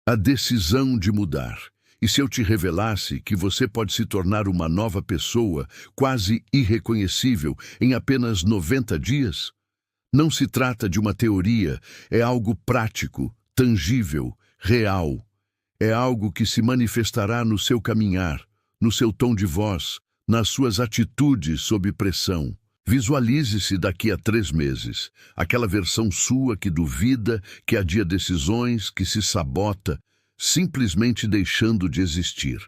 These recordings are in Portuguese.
A decisão de mudar. E se eu te revelasse que você pode se tornar uma nova pessoa, quase irreconhecível, em apenas 90 dias? Não se trata de uma teoria, é algo prático, tangível, real. É algo que se manifestará no seu caminhar, no seu tom de voz, nas suas atitudes sob pressão. Visualize-se daqui a 3 meses, aquela versão sua que duvida, que adia decisões, que se sabota, simplesmente deixando de existir.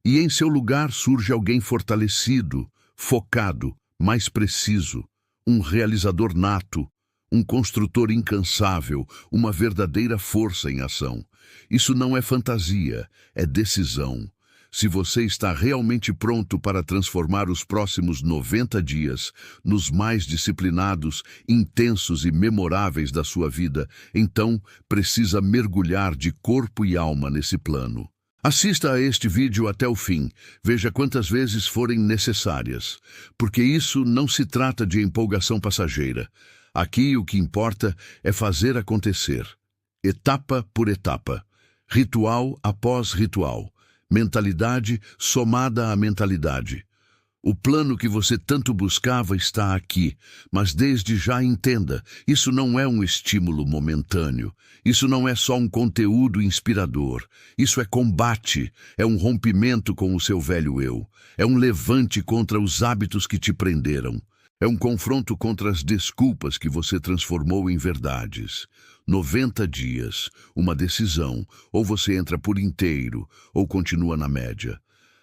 E em seu lugar surge alguém fortalecido, focado, mais preciso, um realizador nato, um construtor incansável, uma verdadeira força em ação. Isso não é fantasia, é decisão. Se você está realmente pronto para transformar os próximos 90 dias nos mais disciplinados, intensos e memoráveis da sua vida, então precisa mergulhar de corpo e alma nesse plano. Assista a este vídeo até o fim, veja quantas vezes forem necessárias, porque isso não se trata de empolgação passageira. Aqui o que importa é fazer acontecer, etapa por etapa, ritual após ritual. Mentalidade somada à mentalidade. O plano que você tanto buscava está aqui, mas desde já entenda, isso não é um estímulo momentâneo, isso não é só um conteúdo inspirador, isso é combate, é um rompimento com o seu velho eu, é um levante contra os hábitos que te prenderam, é um confronto contra as desculpas que você transformou em verdades. 90 dias, uma decisão, ou você entra por inteiro, ou continua na média.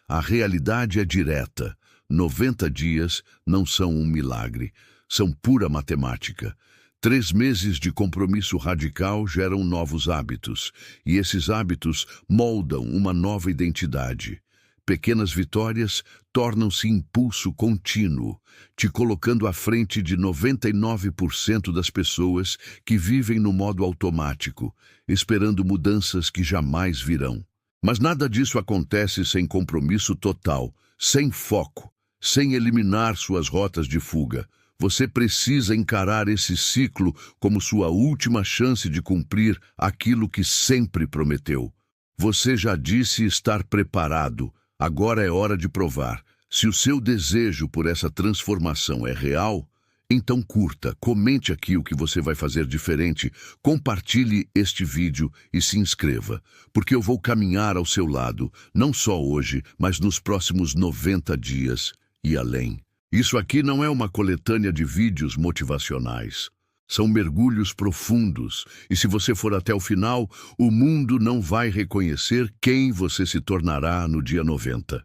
A realidade é direta. 90 dias não são um milagre, são pura matemática. 3 meses de compromisso radical geram novos hábitos, e esses hábitos moldam uma nova identidade. Pequenas vitórias tornam-se impulso contínuo, te colocando à frente de 99% das pessoas que vivem no modo automático, esperando mudanças que jamais virão. Mas nada disso acontece sem compromisso total, sem foco, sem eliminar suas rotas de fuga. Você precisa encarar esse ciclo como sua última chance de cumprir aquilo que sempre prometeu. Você já disse estar preparado. Agora é hora de provar. Se o seu desejo por essa transformação é real, então curta, comente aqui o que você vai fazer diferente, compartilhe este vídeo e se inscreva, porque eu vou caminhar ao seu lado, não só hoje, mas nos próximos 90 dias e além. Isso aqui não é uma coletânea de vídeos motivacionais. São mergulhos profundos, e se você for até o final, o mundo não vai reconhecer quem você se tornará no dia 90.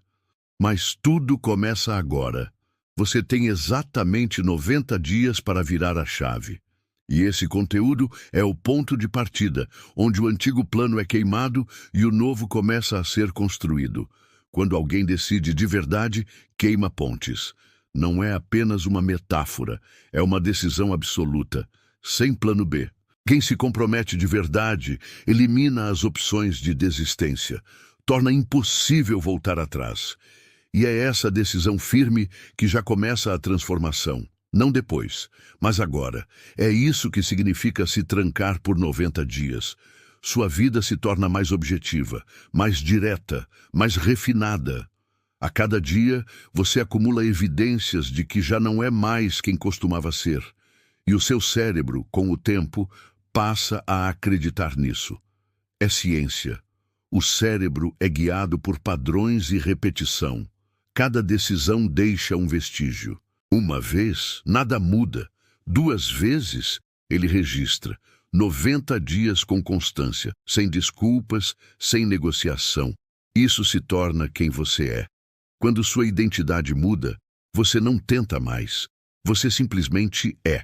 Mas tudo começa agora. Você tem exatamente 90 dias para virar a chave. E esse conteúdo é o ponto de partida, onde o antigo plano é queimado e o novo começa a ser construído. Quando alguém decide de verdade, queima pontes. Não é apenas uma metáfora, é uma decisão absoluta, sem plano B. Quem se compromete de verdade elimina as opções de desistência, torna impossível voltar atrás. E é essa decisão firme que já começa a transformação. Não depois, mas agora. É isso que significa se trancar por 90 dias. Sua vida se torna mais objetiva, mais direta, mais refinada. A cada dia, você acumula evidências de que já não é mais quem costumava ser. E o seu cérebro, com o tempo, passa a acreditar nisso. É ciência. O cérebro é guiado por padrões e repetição. Cada decisão deixa um vestígio. Uma vez, nada muda. 2 vezes, ele registra. 90 dias com constância, sem desculpas, sem negociação. Isso se torna quem você é. Quando sua identidade muda, você não tenta mais. Você simplesmente é.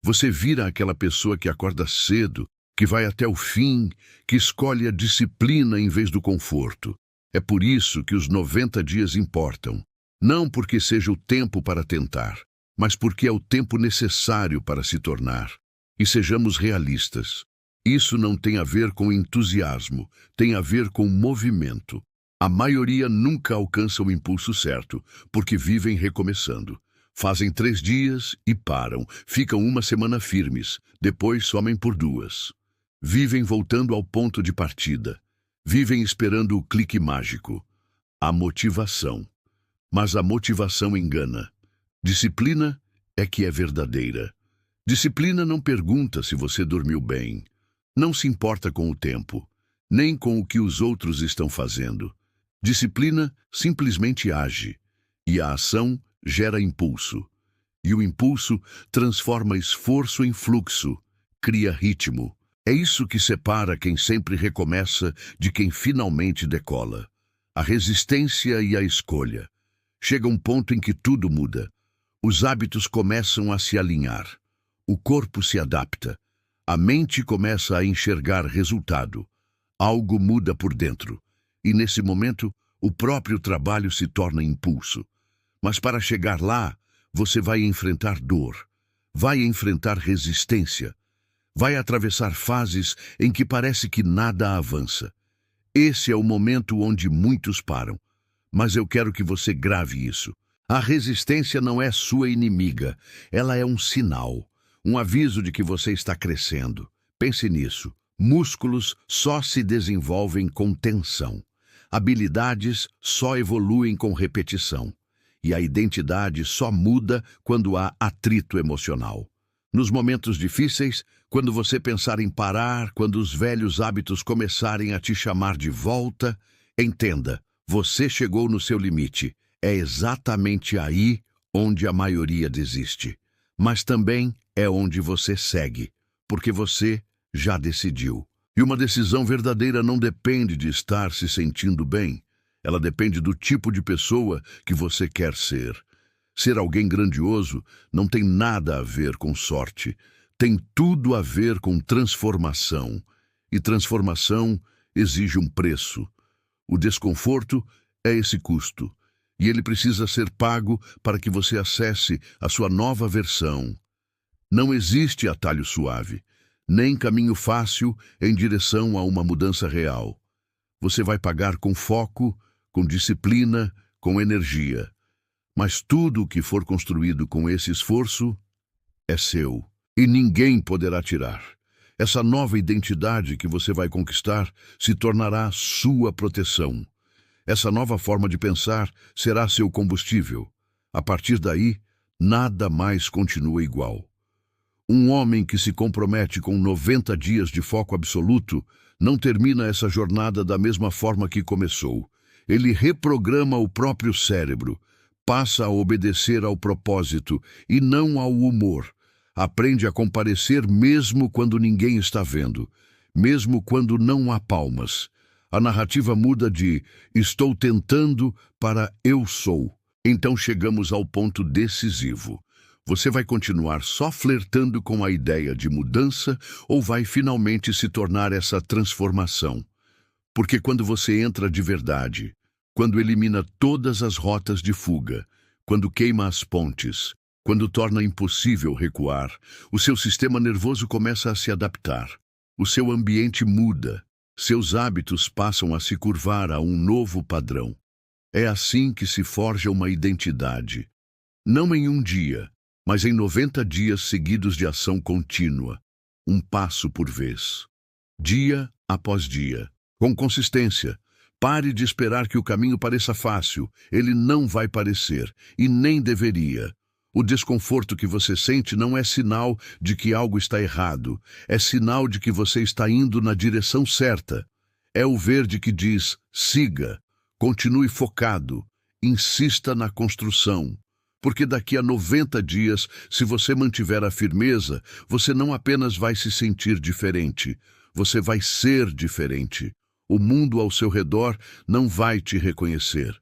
Você vira aquela pessoa que acorda cedo, que vai até o fim, que escolhe a disciplina em vez do conforto. É por isso que os 90 dias importam. Não porque seja o tempo para tentar, mas porque é o tempo necessário para se tornar. E sejamos realistas. Isso não tem a ver com entusiasmo, tem a ver com movimento. A maioria nunca alcança o impulso certo, porque vivem recomeçando. Fazem 3 dias e param, ficam 1 semana firmes, depois somem por 2. Vivem voltando ao ponto de partida. Vivem esperando o clique mágico, a motivação. Mas a motivação engana. Disciplina é que é verdadeira. Disciplina não pergunta se você dormiu bem. Não se importa com o tempo, nem com o que os outros estão fazendo. Disciplina simplesmente age, e a ação gera impulso. E o impulso transforma esforço em fluxo, cria ritmo. É isso que separa quem sempre recomeça de quem finalmente decola. A resistência e a escolha. Chega um ponto em que tudo muda. Os hábitos começam a se alinhar. O corpo se adapta. A mente começa a enxergar resultado. Algo muda por dentro. E nesse momento, o próprio trabalho se torna impulso. Mas para chegar lá, você vai enfrentar dor. Vai enfrentar resistência. Vai atravessar fases em que parece que nada avança. Esse é o momento onde muitos param. Mas eu quero que você grave isso. A resistência não é sua inimiga. Ela é um sinal, um aviso de que você está crescendo. Pense nisso. Músculos só se desenvolvem com tensão. Habilidades só evoluem com repetição. E a identidade só muda quando há atrito emocional. Nos momentos difíceis, quando você pensar em parar, quando os velhos hábitos começarem a te chamar de volta, entenda. Você chegou no seu limite. É exatamente aí onde a maioria desiste. Mas também é onde você segue, porque você já decidiu. E uma decisão verdadeira não depende de estar se sentindo bem. Ela depende do tipo de pessoa que você quer ser. Ser alguém grandioso não tem nada a ver com sorte. Tem tudo a ver com transformação. E transformação exige um preço. O desconforto é esse custo, e ele precisa ser pago para que você acesse a sua nova versão. Não existe atalho suave, nem caminho fácil em direção a uma mudança real. Você vai pagar com foco, com disciplina, com energia. Mas tudo o que for construído com esse esforço é seu, e ninguém poderá tirar. Essa nova identidade que você vai conquistar se tornará sua proteção. Essa nova forma de pensar será seu combustível. A partir daí, nada mais continua igual. Um homem que se compromete com 90 dias de foco absoluto não termina essa jornada da mesma forma que começou. Ele reprograma o próprio cérebro, passa a obedecer ao propósito e não ao humor. Aprende a comparecer mesmo quando ninguém está vendo, mesmo quando não há palmas. A narrativa muda de "estou tentando" para "eu sou". Então chegamos ao ponto decisivo. Você vai continuar só flertando com a ideia de mudança ou vai finalmente se tornar essa transformação? Porque quando você entra de verdade, quando elimina todas as rotas de fuga, quando queima as pontes, quando torna impossível recuar, o seu sistema nervoso começa a se adaptar. O seu ambiente muda. Seus hábitos passam a se curvar a um novo padrão. É assim que se forja uma identidade. Não em um dia, mas em 90 dias seguidos de ação contínua. Um passo por vez. Dia após dia. Com consistência. Pare de esperar que o caminho pareça fácil. Ele não vai parecer, e nem deveria. O desconforto que você sente não é sinal de que algo está errado. É sinal de que você está indo na direção certa. É o verde que diz, siga, continue focado, insista na construção. Porque daqui a 90 dias, se você mantiver a firmeza, você não apenas vai se sentir diferente, você vai ser diferente. O mundo ao seu redor não vai te reconhecer.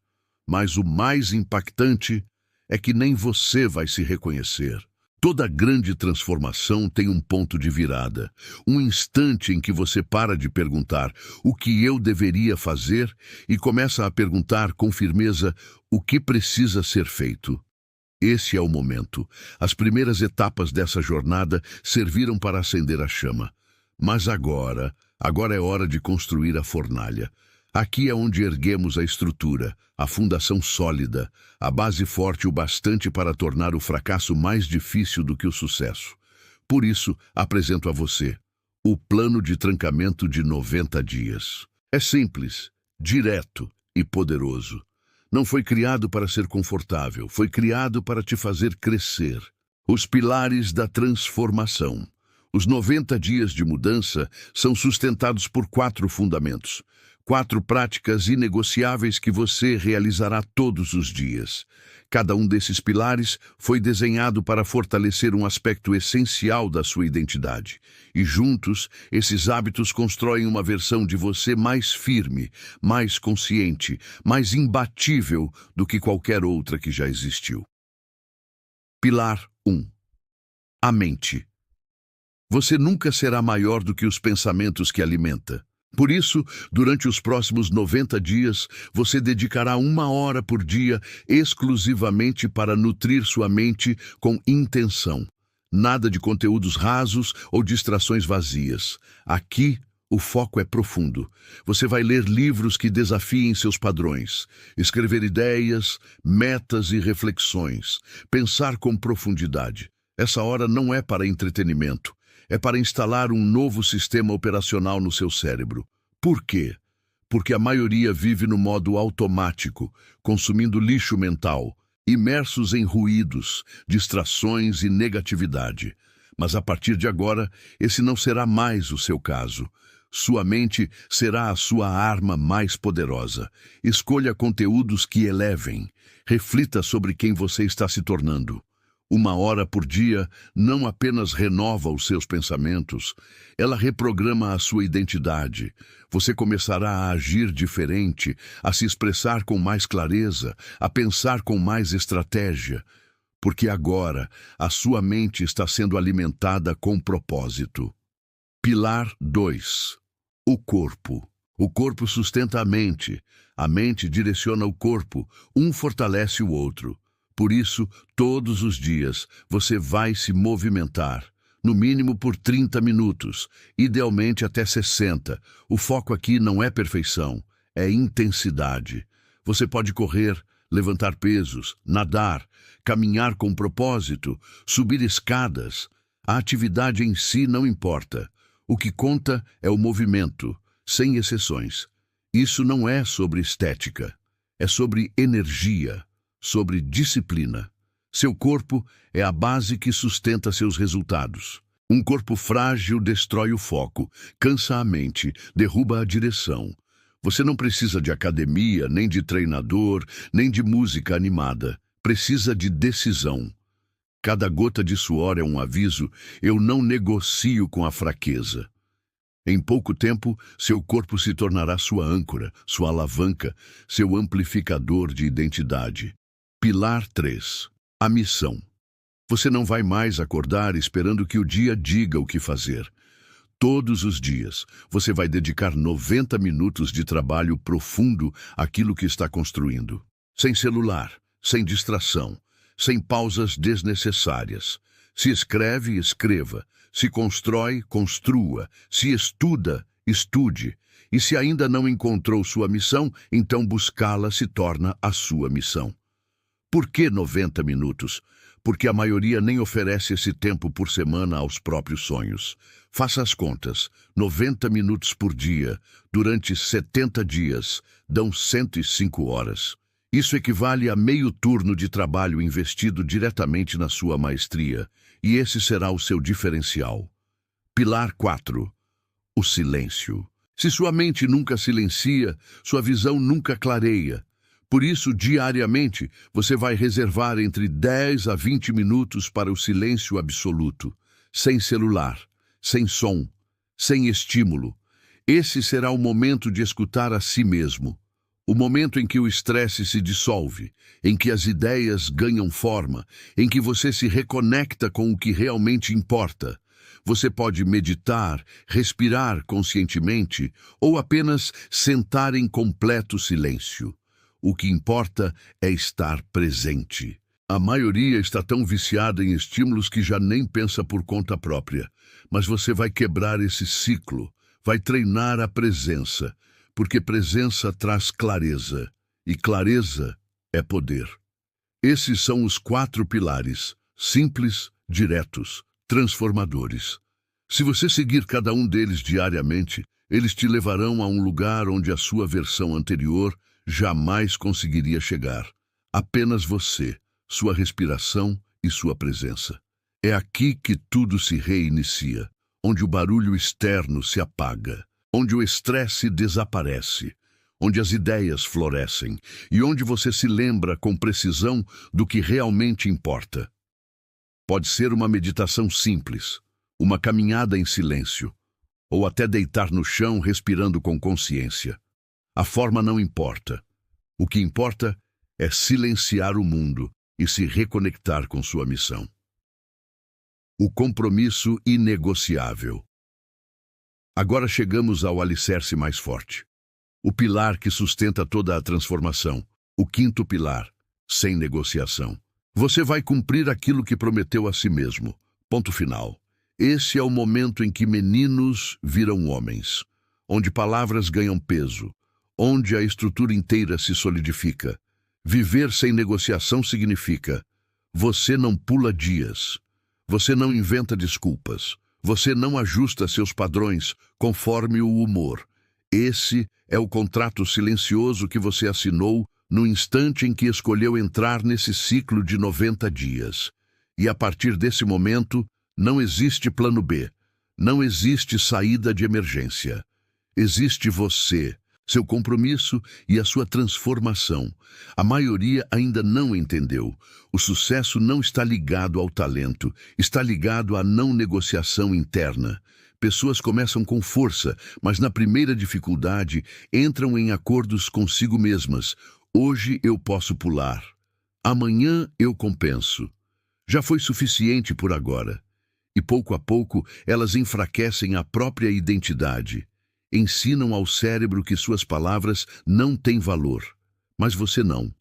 Mas o mais impactante é que nem você vai se reconhecer. Toda grande transformação tem um ponto de virada, um instante em que você para de perguntar o que eu deveria fazer e começa a perguntar com firmeza o que precisa ser feito. Esse é o momento. As primeiras etapas dessa jornada serviram para acender a chama. Mas agora é hora de construir a fornalha. Aqui é onde erguemos a estrutura, a fundação sólida, a base forte o bastante para tornar o fracasso mais difícil do que o sucesso. Por isso, apresento a você o plano de trancamento de 90 dias. É simples, direto e poderoso. Não foi criado para ser confortável, foi criado para te fazer crescer. Os pilares da transformação. Os 90 dias de mudança são sustentados por 4 fundamentos. 4 práticas inegociáveis que você realizará todos os dias. Cada um desses pilares foi desenhado para fortalecer um aspecto essencial da sua identidade. E juntos, esses hábitos constroem uma versão de você mais firme, mais consciente, mais imbatível do que qualquer outra que já existiu. Pilar 1. A mente. Você nunca será maior do que os pensamentos que alimenta. Por isso, durante os próximos 90 dias, você dedicará 1 hora por dia exclusivamente para nutrir sua mente com intenção. Nada de conteúdos rasos ou distrações vazias. Aqui, o foco é profundo. Você vai ler livros que desafiem seus padrões, escrever ideias, metas e reflexões, pensar com profundidade. Essa hora não é para entretenimento. É para instalar um novo sistema operacional no seu cérebro. Por quê? Porque a maioria vive no modo automático, consumindo lixo mental, imersos em ruídos, distrações e negatividade. Mas a partir de agora, esse não será mais o seu caso. Sua mente será a sua arma mais poderosa. Escolha conteúdos que elevem. Reflita sobre quem você está se tornando. 1 hora por dia não apenas renova os seus pensamentos, ela reprograma a sua identidade. Você começará a agir diferente, a se expressar com mais clareza, a pensar com mais estratégia, porque agora a sua mente está sendo alimentada com propósito. Pilar 2. O corpo. O corpo sustenta a mente direciona o corpo, um fortalece o outro. Por isso, todos os dias, você vai se movimentar, no mínimo por 30 minutos, idealmente até 60. O foco aqui não é perfeição, é intensidade. Você pode correr, levantar pesos, nadar, caminhar com propósito, subir escadas. A atividade em si não importa. O que conta é o movimento, sem exceções. Isso não é sobre estética, é sobre energia. Sobre disciplina. Seu corpo é a base que sustenta seus resultados. Um corpo frágil destrói o foco, cansa a mente, derruba a direção. Você não precisa de academia, nem de treinador, nem de música animada. Precisa de decisão. Cada gota de suor é um aviso: eu não negocio com a fraqueza. Em pouco tempo, seu corpo se tornará sua âncora, sua alavanca, seu amplificador de identidade. Pilar 3. A missão. Você não vai mais acordar esperando que o dia diga o que fazer. Todos os dias, você vai dedicar 90 minutos de trabalho profundo àquilo que está construindo. Sem celular, sem distração, sem pausas desnecessárias. Se escreve, escreva. Se constrói, construa. Se estuda, estude. E se ainda não encontrou sua missão, então buscá-la se torna a sua missão. Por que 90 minutos? Porque a maioria nem oferece esse tempo por semana aos próprios sonhos. Faça as contas. 90 minutos por dia, durante 70 dias, dão 105 horas. Isso equivale a meio turno de trabalho investido diretamente na sua maestria, e esse será o seu diferencial. Pilar 4. O silêncio. Se sua mente nunca silencia, sua visão nunca clareia. Por isso, diariamente, você vai reservar entre 10 a 20 minutos para o silêncio absoluto, sem celular, sem som, sem estímulo. Esse será o momento de escutar a si mesmo, o momento em que o estresse se dissolve, em que as ideias ganham forma, em que você se reconecta com o que realmente importa. Você pode meditar, respirar conscientemente ou apenas sentar em completo silêncio. O que importa é estar presente. A maioria está tão viciada em estímulos que já nem pensa por conta própria. Mas você vai quebrar esse ciclo, vai treinar a presença, porque presença traz clareza, e clareza é poder. Esses são os 4 pilares, simples, diretos, transformadores. Se você seguir cada um deles diariamente, Eles te levarão a um lugar onde a sua versão anterior jamais conseguiria chegar. Apenas você, sua respiração e sua presença. É aqui que tudo se reinicia, onde o barulho externo se apaga, onde o estresse desaparece, onde as ideias florescem e onde você se lembra com precisão do que realmente importa. Pode ser uma meditação simples, uma caminhada em silêncio, ou até deitar no chão respirando com consciência. A forma não importa. O que importa é silenciar o mundo e se reconectar com sua missão. O compromisso inegociável. Agora chegamos ao alicerce mais forte. O pilar que sustenta toda a transformação. O quinto pilar, sem negociação. Você vai cumprir aquilo que prometeu a si mesmo. Ponto final. Esse é o momento em que meninos viram homens, onde palavras ganham peso, onde a estrutura inteira se solidifica. Viver sem negociação significa: você não pula dias, você não inventa desculpas, você não ajusta seus padrões conforme o humor. Esse é o contrato silencioso que você assinou no instante em que escolheu entrar nesse ciclo de 90 dias. E a partir desse momento, não existe plano B, não existe saída de emergência. Existe você, seu compromisso e a sua transformação. A maioria ainda não entendeu. O sucesso não está ligado ao talento, está ligado à não negociação interna. Pessoas começam com força, mas na primeira dificuldade entram em acordos consigo mesmas. Hoje eu posso pular. Amanhã eu compenso. Já foi suficiente por agora. E pouco a pouco elas enfraquecem a própria identidade. Ensinam ao cérebro que suas palavras não têm valor. Mas você não.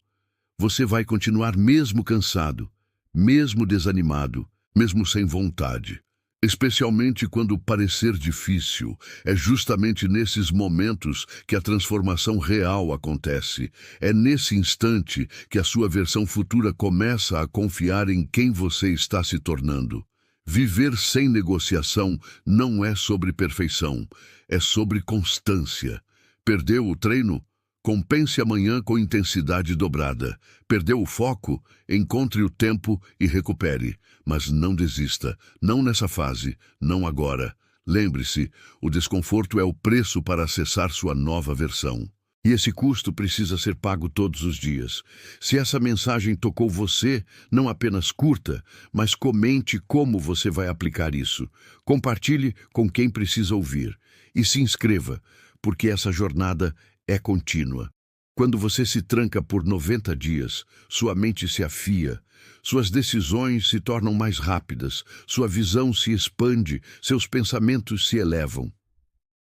Você vai continuar mesmo cansado, mesmo desanimado, mesmo sem vontade. Especialmente quando parecer difícil. É justamente nesses momentos que a transformação real acontece. É nesse instante que a sua versão futura começa a confiar em quem você está se tornando. Viver sem negociação não é sobre perfeição, é sobre constância. Perdeu o treino? Compense amanhã com intensidade dobrada. Perdeu o foco? Encontre o tempo e recupere. Mas não desista, não nessa fase, não agora. Lembre-se, o desconforto é o preço para acessar sua nova versão. E esse custo precisa ser pago todos os dias. Se essa mensagem tocou você, não apenas curta, mas comente como você vai aplicar isso. Compartilhe com quem precisa ouvir. E se inscreva, porque essa jornada é contínua. Quando você se tranca por 90 dias, sua mente se afia, suas decisões se tornam mais rápidas, sua visão se expande, seus pensamentos se elevam.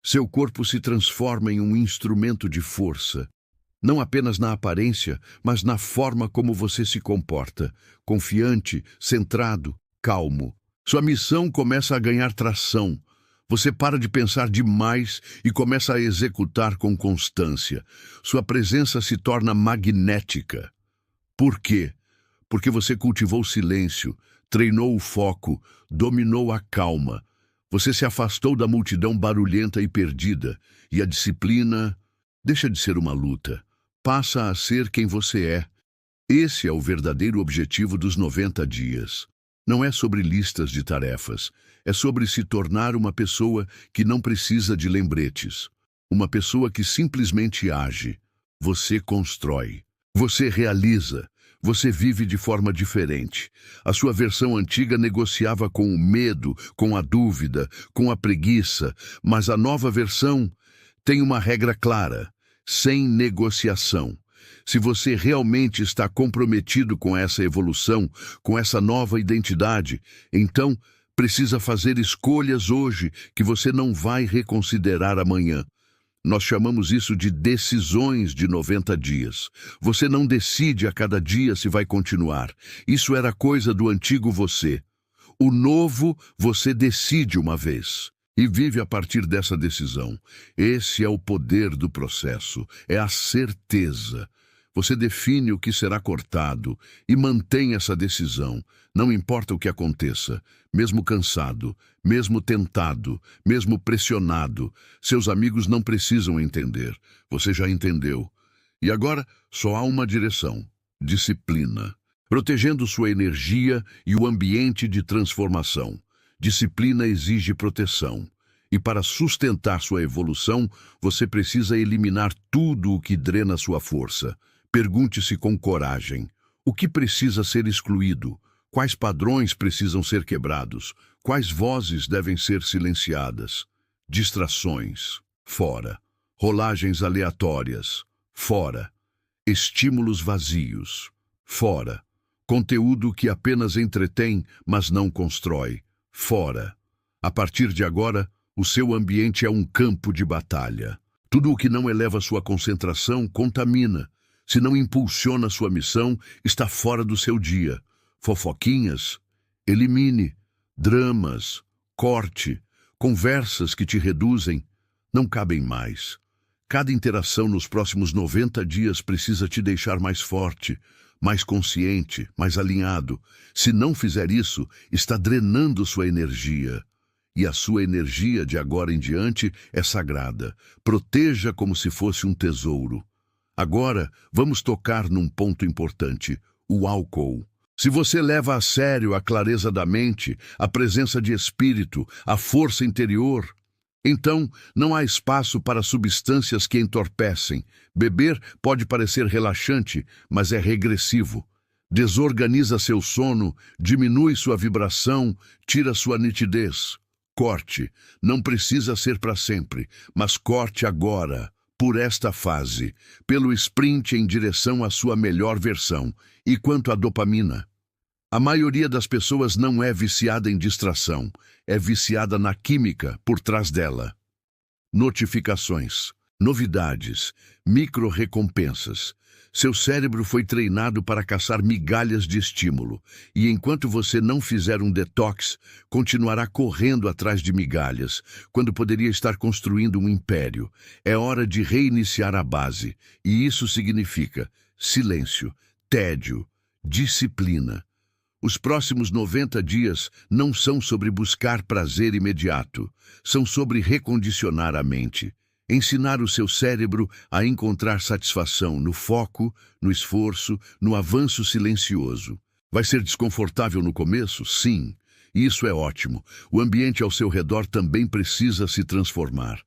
Seu corpo se transforma em um instrumento de força, não apenas na aparência, mas na forma como você se comporta, confiante, centrado, calmo. Sua missão começa a ganhar tração. Você para de pensar demais e começa a executar com constância. Sua presença se torna magnética. Por quê? Porque você cultivou o silêncio, treinou o foco, dominou a calma. Você se afastou da multidão barulhenta e perdida, e a disciplina deixa de ser uma luta, passa a ser quem você é. Esse é o verdadeiro objetivo dos 90 dias. Não é sobre listas de tarefas, é sobre se tornar uma pessoa que não precisa de lembretes, uma pessoa que simplesmente age. Você constrói, você realiza, você vive de forma diferente. A sua versão antiga negociava com o medo, com a dúvida, com a preguiça, mas a nova versão tem uma regra clara: sem negociação. Se você realmente está comprometido com essa evolução, com essa nova identidade, então precisa fazer escolhas hoje que você não vai reconsiderar amanhã. Nós chamamos isso de decisões de 90 dias. Você não decide a cada dia se vai continuar. Isso era coisa do antigo você. O novo você decide uma vez e vive a partir dessa decisão. Esse é o poder do processo, é a certeza. Você define o que será cortado e mantém essa decisão, não importa o que aconteça, mesmo cansado, mesmo tentado, mesmo pressionado. Seus amigos não precisam entender, você já entendeu. E agora só há uma direção: disciplina, protegendo sua energia e o ambiente de transformação. Disciplina exige proteção. E para sustentar sua evolução, você precisa eliminar tudo o que drena sua força. Pergunte-se com coragem: o que precisa ser excluído? Quais padrões precisam ser quebrados? Quais vozes devem ser silenciadas? Distrações, fora. Rolagens aleatórias, fora. Estímulos vazios, fora. Conteúdo que apenas entretém, mas não constrói, fora. A partir de agora, o seu ambiente é um campo de batalha. Tudo o que não eleva sua concentração contamina. Se não impulsiona sua missão, está fora do seu dia. Fofoquinhas? Elimine. Dramas? Corte. Conversas que te reduzem? Não cabem mais. Cada interação nos próximos 90 dias precisa te deixar mais forte, mais consciente, mais alinhado. Se não fizer isso, está drenando sua energia. E a sua energia de agora em diante é sagrada. Proteja como se fosse um tesouro. Agora, vamos tocar num ponto importante: o álcool. Se você leva a sério a clareza da mente, a presença de espírito, a força interior, então não há espaço para substâncias que entorpecem. Beber pode parecer relaxante, mas é regressivo. Desorganiza seu sono, diminui sua vibração, tira sua nitidez. Corte. Não precisa ser para sempre, mas corte agora, por esta fase, pelo sprint em direção à sua melhor versão. E quanto à dopamina? A maioria das pessoas não é viciada em distração, é viciada na química por trás dela. Notificações, novidades, micro-recompensas. Seu cérebro foi treinado para caçar migalhas de estímulo, e enquanto você não fizer um detox, continuará correndo atrás de migalhas, quando poderia estar construindo um império. É hora de reiniciar a base, e isso significa silêncio, tédio, disciplina. Os próximos 90 dias não são sobre buscar prazer imediato, são sobre recondicionar a mente. Ensinar o seu cérebro a encontrar satisfação no foco, no esforço, no avanço silencioso. Vai ser desconfortável no começo? Sim. Isso é ótimo. O ambiente ao seu redor também precisa se transformar.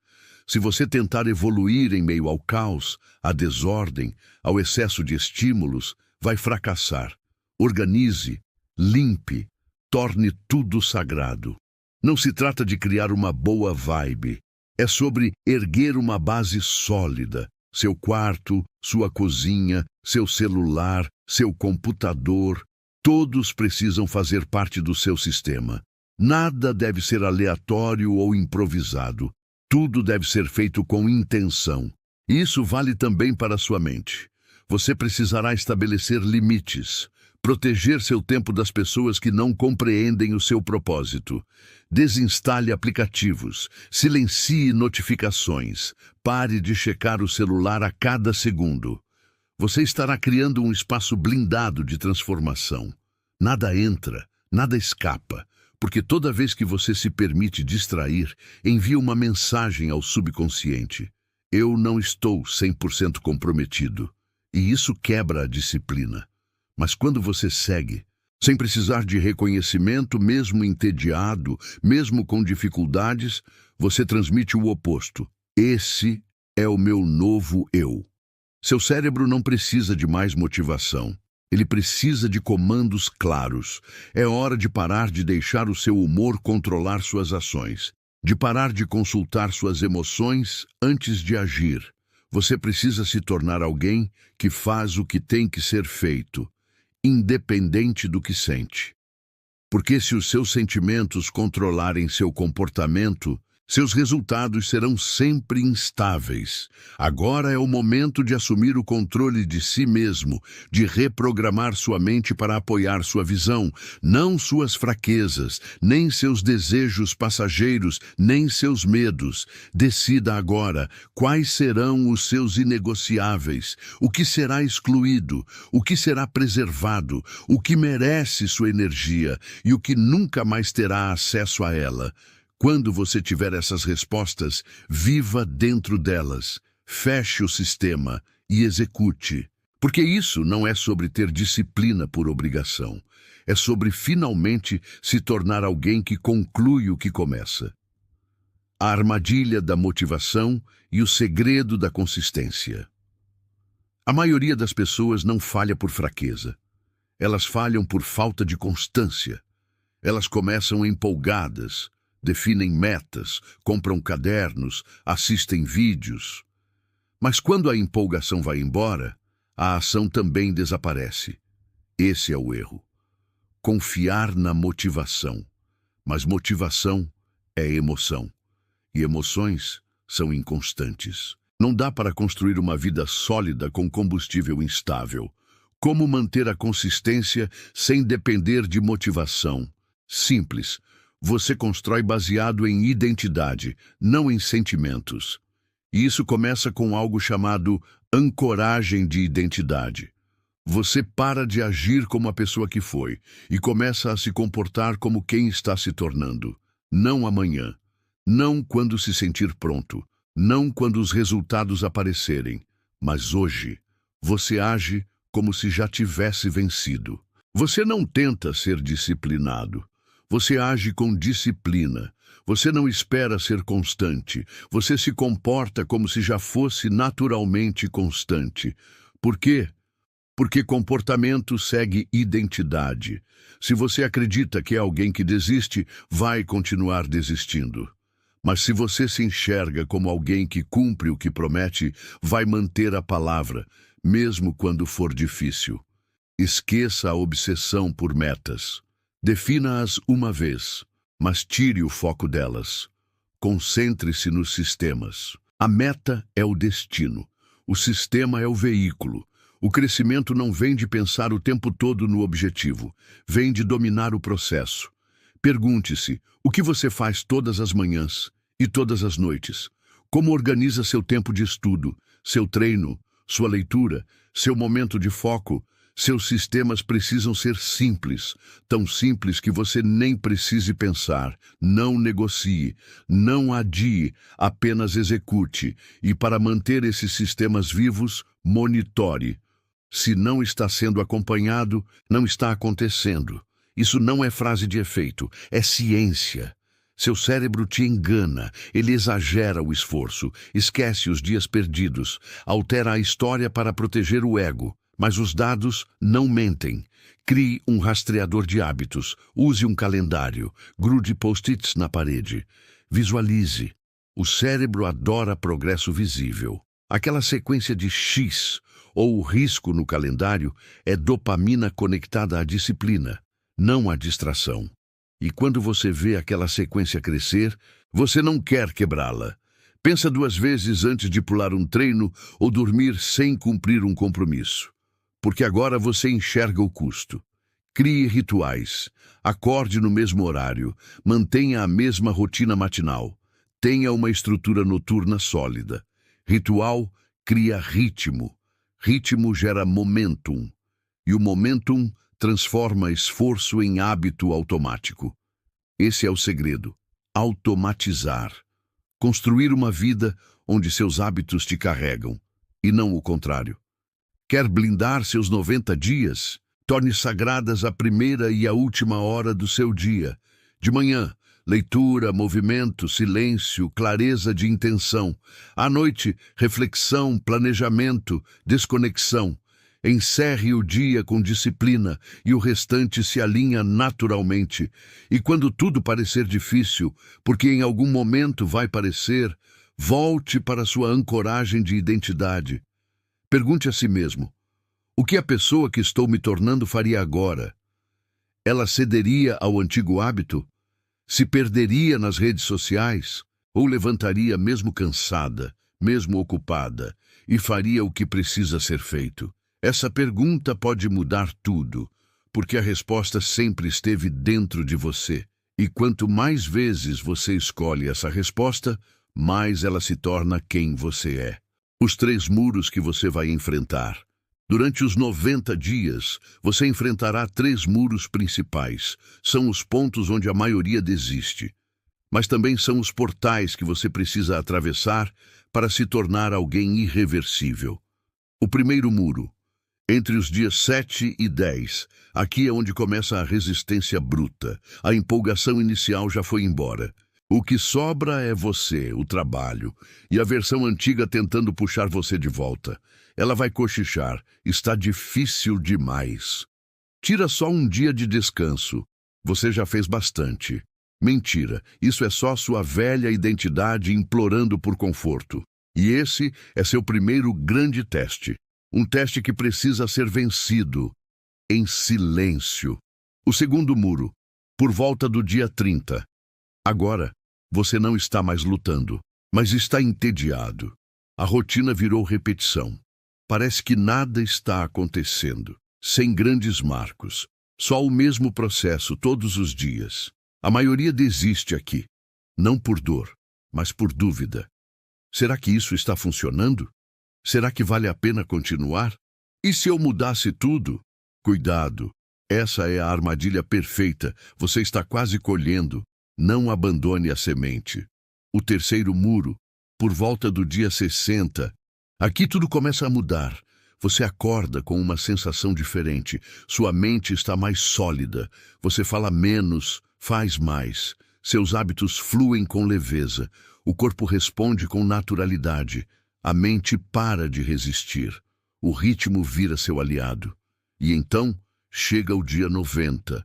Se você tentar evoluir em meio ao caos, à desordem, ao excesso de estímulos, vai fracassar. Organize, limpe, torne tudo sagrado. Não se trata de criar uma boa vibe. É sobre erguer uma base sólida. Seu quarto, sua cozinha, seu celular, seu computador, todos precisam fazer parte do seu sistema. Nada deve ser aleatório ou improvisado. Tudo deve ser feito com intenção. Isso vale também para a sua mente. Você precisará estabelecer limites. Proteger seu tempo das pessoas que não compreendem o seu propósito. Desinstale aplicativos, silencie notificações, pare de checar o celular a cada segundo. Você estará criando um espaço blindado de transformação. Nada entra, nada escapa, porque toda vez que você se permite distrair, envia uma mensagem ao subconsciente: eu não estou 100% comprometido. E isso quebra a disciplina. Mas quando você segue, sem precisar de reconhecimento, mesmo entediado, mesmo com dificuldades, você transmite o oposto. Esse é o meu novo eu. Seu cérebro não precisa de mais motivação. Ele precisa de comandos claros. É hora de parar de deixar o seu humor controlar suas ações, de parar de consultar suas emoções antes de agir. Você precisa se tornar alguém que faz o que tem que ser feito, independente do que sente. Porque se os seus sentimentos controlarem seu comportamento, Seus resultados serão sempre instáveis. Agora é o momento de assumir o controle de si mesmo, de reprogramar sua mente para apoiar sua visão, não suas fraquezas, nem seus desejos passageiros, nem seus medos. Decida agora quais serão os seus inegociáveis, o que será excluído, o que será preservado, o que merece sua energia e o que nunca mais terá acesso a ela. Quando você tiver essas respostas, viva dentro delas, feche o sistema e execute. Porque isso não é sobre ter disciplina por obrigação. É sobre finalmente se tornar alguém que conclui o que começa. A armadilha da motivação e o segredo da consistência. A maioria das pessoas não falha por fraqueza. Elas falham por falta de constância. Elas começam empolgadas, definem metas, compram cadernos, assistem vídeos. Mas quando a empolgação vai embora, a ação também desaparece. Esse é o erro. Confiar na motivação. Mas motivação é emoção. E emoções são inconstantes. Não dá para construir uma vida sólida com combustível instável. Como manter a consistência sem depender de motivação? Simples. Você constrói baseado em identidade, não em sentimentos. E isso começa com algo chamado ancoragem de identidade. Você para de agir como a pessoa que foi e começa a se comportar como quem está se tornando. Não amanhã, não quando se sentir pronto, não quando os resultados aparecerem, mas hoje. Você age como se já tivesse vencido. Você não tenta ser disciplinado. Você age com disciplina. Você não espera ser constante. Você se comporta como se já fosse naturalmente constante. Por quê? Porque comportamento segue identidade. Se você acredita que é alguém que desiste, vai continuar desistindo. Mas se você se enxerga como alguém que cumpre o que promete, vai manter a palavra, mesmo quando for difícil. Esqueça a obsessão por metas. Defina-as uma vez, mas tire o foco delas. Concentre-se nos sistemas. A meta é o destino. O sistema é o veículo. O crescimento não vem de pensar o tempo todo no objetivo. Vem de dominar o processo. Pergunte-se, o que você faz todas as manhãs e todas as noites? Como organiza seu tempo de estudo, seu treino, sua leitura, seu momento de foco? Seus sistemas precisam ser simples, tão simples que você nem precise pensar. Não negocie, não adie, apenas execute. E para manter esses sistemas vivos, monitore. Se não está sendo acompanhado, não está acontecendo. Isso não é frase de efeito, é ciência. Seu cérebro te engana, ele exagera o esforço, esquece os dias perdidos, altera a história para proteger o ego. Mas os dados não mentem. Crie um rastreador de hábitos, use um calendário, grude post-its na parede. Visualize. O cérebro adora progresso visível. Aquela sequência de X ou o risco no calendário é dopamina conectada à disciplina, não à distração. E quando você vê aquela sequência crescer, você não quer quebrá-la. Pensa 2 vezes antes de pular um treino ou dormir sem cumprir um compromisso. Porque agora você enxerga o custo. Crie rituais. Acorde no mesmo horário. Mantenha a mesma rotina matinal. Tenha uma estrutura noturna sólida. Ritual cria ritmo. Ritmo gera momentum. E o momentum transforma esforço em hábito automático. Esse é o segredo. Automatizar. Construir uma vida onde seus hábitos te carregam, e não o contrário. Quer blindar seus 90 dias? Torne sagradas a primeira e a última hora do seu dia. De manhã, leitura, movimento, silêncio, clareza de intenção. À noite, reflexão, planejamento, desconexão. Encerre o dia com disciplina e o restante se alinha naturalmente. E quando tudo parecer difícil, porque em algum momento vai parecer, volte para sua ancoragem de identidade. Pergunte a si mesmo, o que a pessoa que estou me tornando faria agora? Ela cederia ao antigo hábito? Se perderia nas redes sociais? Ou levantaria mesmo cansada, mesmo ocupada, e faria o que precisa ser feito? Essa pergunta pode mudar tudo, porque a resposta sempre esteve dentro de você. E quanto mais vezes você escolhe essa resposta, mais ela se torna quem você é. Os 3 muros que você vai enfrentar. Durante os 90 dias, você enfrentará 3 muros principais. São os pontos onde a maioria desiste. Mas também são os portais que você precisa atravessar para se tornar alguém irreversível. O primeiro muro. Entre os dias 7 e 10, aqui é onde começa a resistência bruta. A empolgação inicial já foi embora. O que sobra é você, o trabalho, e a versão antiga tentando puxar você de volta. Ela vai cochichar. Está difícil demais. Tira só um dia de descanso. Você já fez bastante. Mentira, isso é só sua velha identidade implorando por conforto. E esse é seu primeiro grande teste. Um teste que precisa ser vencido em silêncio. O segundo muro, por volta do dia 30. Agora, você não está mais lutando, mas está entediado. A rotina virou repetição. Parece que nada está acontecendo, sem grandes marcos. Só o mesmo processo todos os dias. A maioria desiste aqui, não por dor, mas por dúvida. Será que isso está funcionando? Será que vale a pena continuar? E se eu mudasse tudo? Cuidado, essa é a armadilha perfeita. Você está quase colhendo. Não abandone a semente. O terceiro muro, por volta do dia 60. Aqui tudo começa a mudar. Você acorda com uma sensação diferente. Sua mente está mais sólida. Você fala menos, faz mais. Seus hábitos fluem com leveza. O corpo responde com naturalidade. A mente para de resistir. O ritmo vira seu aliado. E então chega o dia 90.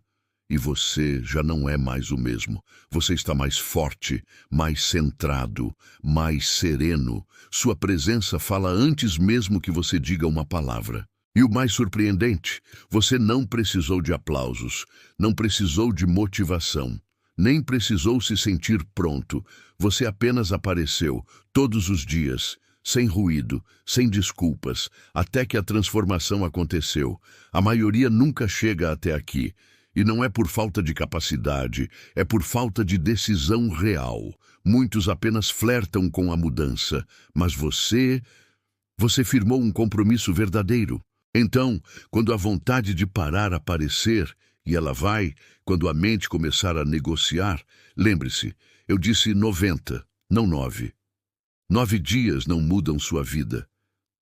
E você já não é mais o mesmo. Você está mais forte, mais centrado, mais sereno. Sua presença fala antes mesmo que você diga uma palavra. E o mais surpreendente, você não precisou de aplausos, não precisou de motivação, nem precisou se sentir pronto. Você apenas apareceu, todos os dias, sem ruído, sem desculpas, até que a transformação aconteceu. A maioria nunca chega até aqui. E não é por falta de capacidade, é por falta de decisão real. Muitos apenas flertam com a mudança, mas você firmou um compromisso verdadeiro. Então, quando a vontade de parar aparecer, e ela vai, quando a mente começar a negociar, lembre-se, eu disse 90, não 9. 9 dias não mudam sua vida,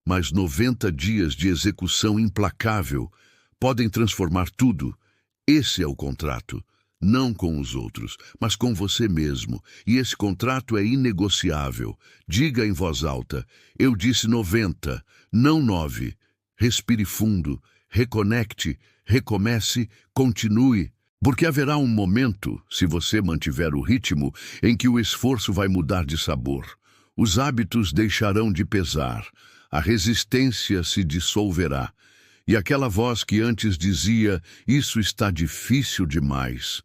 mas 90 dias de execução implacável podem transformar tudo. Esse é o contrato, não com os outros, mas com você mesmo. E esse contrato é inegociável. Diga em voz alta, eu disse 90, não 9. Respire fundo, reconecte, recomece, continue. Porque haverá um momento, se você mantiver o ritmo, em que o esforço vai mudar de sabor. Os hábitos deixarão de pesar, a resistência se dissolverá. E aquela voz que antes dizia, isso está difícil demais,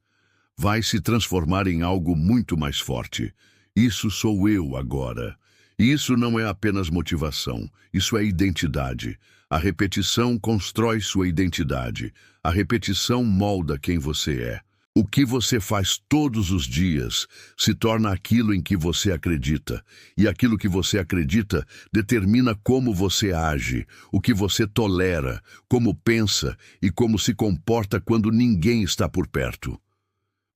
vai se transformar em algo muito mais forte. Isso sou eu agora. E isso não é apenas motivação, isso é identidade. A repetição constrói sua identidade. A repetição molda quem você é. O que você faz todos os dias se torna aquilo em que você acredita. E aquilo que você acredita determina como você age, o que você tolera, como pensa e como se comporta quando ninguém está por perto.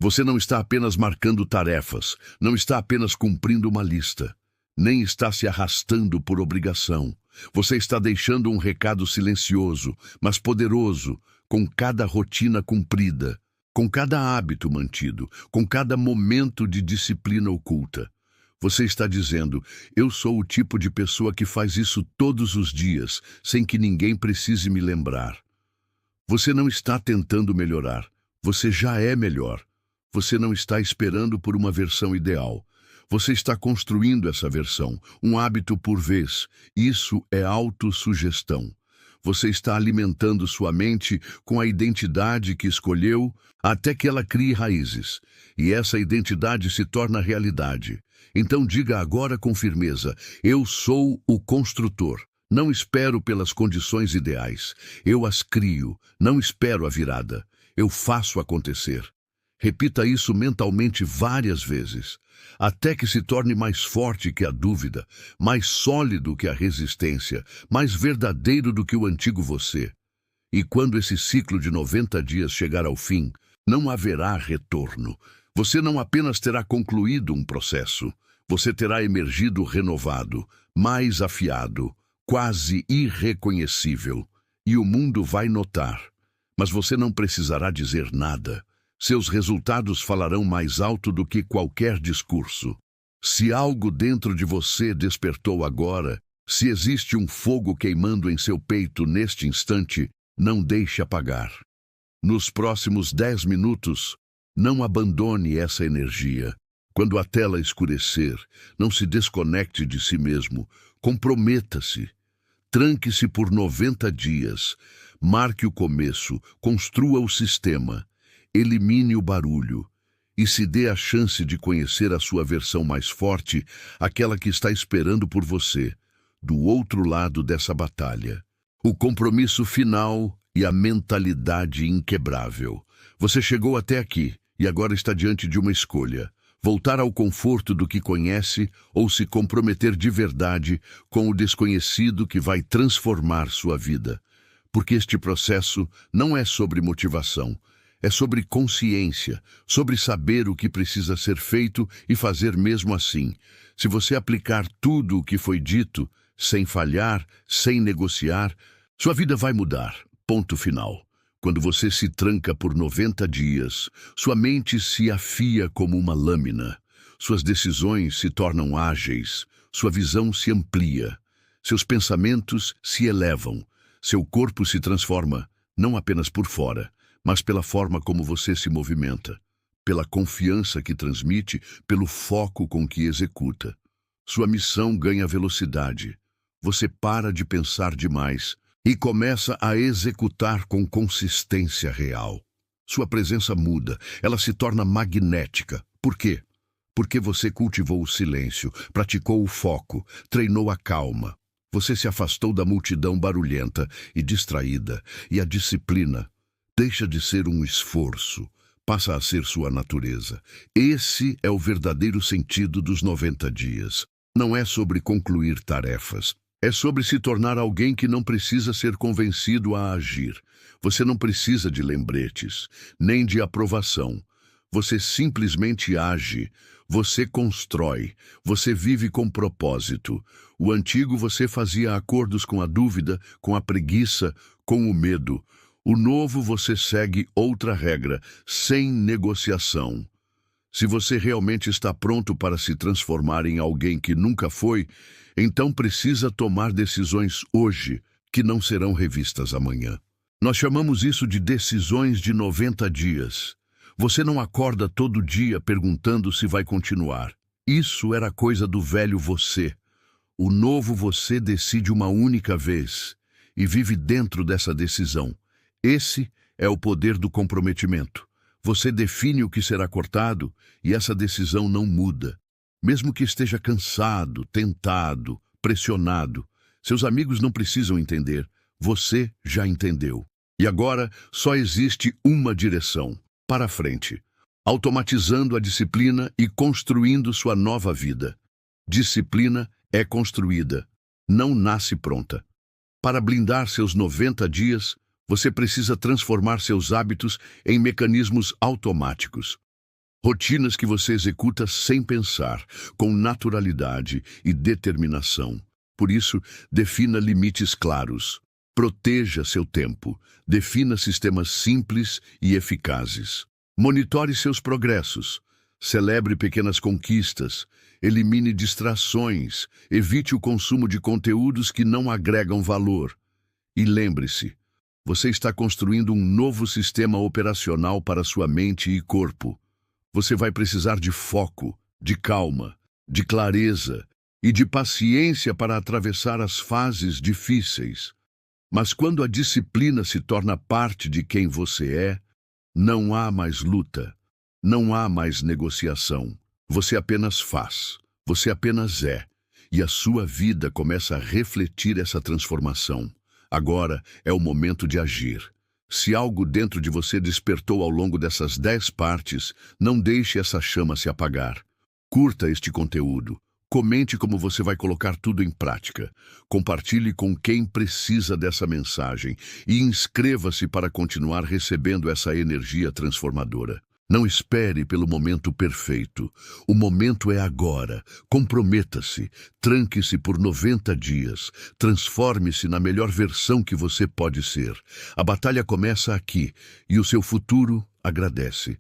Você não está apenas marcando tarefas, não está apenas cumprindo uma lista, nem está se arrastando por obrigação. Você está deixando um recado silencioso, mas poderoso, com cada rotina cumprida. Com cada hábito mantido, com cada momento de disciplina oculta. Você está dizendo, eu sou o tipo de pessoa que faz isso todos os dias, sem que ninguém precise me lembrar. Você não está tentando melhorar, você já é melhor. Você não está esperando por uma versão ideal. Você está construindo essa versão, um hábito por vez. Isso é autossugestão. Você está alimentando sua mente com a identidade que escolheu até que ela crie raízes. E essa identidade se torna realidade. Então diga agora com firmeza: eu sou o construtor. Não espero pelas condições ideais. Eu as crio. Não espero a virada. Eu faço acontecer. Repita isso mentalmente várias vezes, até que se torne mais forte que a dúvida, mais sólido que a resistência, mais verdadeiro do que o antigo você. E quando esse ciclo de 90 dias chegar ao fim, não haverá retorno. Você não apenas terá concluído um processo, você terá emergido renovado, mais afiado, quase irreconhecível. E o mundo vai notar. Mas você não precisará dizer nada. Seus resultados falarão mais alto do que qualquer discurso. Se algo dentro de você despertou agora, se existe um fogo queimando em seu peito neste instante, não deixe apagar. Nos próximos 10 minutos, não abandone essa energia. Quando a tela escurecer, não se desconecte de si mesmo. Comprometa-se. Tranque-se por 90 dias. Marque o começo. Construa o sistema. Elimine o barulho e se dê a chance de conhecer a sua versão mais forte, aquela que está esperando por você, do outro lado dessa batalha. O compromisso final e a mentalidade inquebrável. Você chegou até aqui e agora está diante de uma escolha: voltar ao conforto do que conhece ou se comprometer de verdade com o desconhecido que vai transformar sua vida. Porque este processo não é sobre motivação. É sobre consciência, sobre saber o que precisa ser feito e fazer mesmo assim. Se você aplicar tudo o que foi dito, sem falhar, sem negociar, sua vida vai mudar. Ponto final. Quando você se tranca por 90 dias, sua mente se afia como uma lâmina. Suas decisões se tornam ágeis, sua visão se amplia, seus pensamentos se elevam, seu corpo se transforma, não apenas por fora, mas pela forma como você se movimenta, pela confiança que transmite, pelo foco com que executa. Sua missão ganha velocidade. Você para de pensar demais e começa a executar com consistência real. Sua presença muda, ela se torna magnética. Por quê? Porque você cultivou o silêncio, praticou o foco, treinou a calma. Você se afastou da multidão barulhenta e distraída, e a disciplina deixa de ser um esforço, passa a ser sua natureza. Esse é o verdadeiro sentido dos 90 dias. Não é sobre concluir tarefas. É sobre se tornar alguém que não precisa ser convencido a agir. Você não precisa de lembretes, nem de aprovação. Você simplesmente age. Você constrói. Você vive com propósito. O antigo você fazia acordos com a dúvida, com a preguiça, com o medo. O novo você segue outra regra, sem negociação. Se você realmente está pronto para se transformar em alguém que nunca foi, então precisa tomar decisões hoje, que não serão revistas amanhã. Nós chamamos isso de decisões de 90 dias. Você não acorda todo dia perguntando se vai continuar. Isso era coisa do velho você. O novo você decide uma única vez e vive dentro dessa decisão. Esse é o poder do comprometimento. Você define o que será cortado e essa decisão não muda. Mesmo que esteja cansado, tentado, pressionado, seus amigos não precisam entender. Você já entendeu. E agora só existe uma direção: para frente, automatizando a disciplina e construindo sua nova vida. Disciplina é construída, não nasce pronta. Para blindar seus 90 dias, você precisa transformar seus hábitos em mecanismos automáticos. Rotinas que você executa sem pensar, com naturalidade e determinação. Por isso, defina limites claros. Proteja seu tempo. Defina sistemas simples e eficazes. Monitore seus progressos. Celebre pequenas conquistas. Elimine distrações. Evite o consumo de conteúdos que não agregam valor. E lembre-se, você está construindo um novo sistema operacional para sua mente e corpo. Você vai precisar de foco, de calma, de clareza e de paciência para atravessar as fases difíceis. Mas quando a disciplina se torna parte de quem você é, não há mais luta, não há mais negociação. Você apenas faz, você apenas é. E a sua vida começa a refletir essa transformação. Agora é o momento de agir. Se algo dentro de você despertou ao longo dessas 10 partes, não deixe essa chama se apagar. Curta este conteúdo. Comente como você vai colocar tudo em prática. Compartilhe com quem precisa dessa mensagem e inscreva-se para continuar recebendo essa energia transformadora. Não espere pelo momento perfeito. O momento é agora. Comprometa-se. Tranque-se por 90 dias. Transforme-se na melhor versão que você pode ser. A batalha começa aqui e o seu futuro agradece.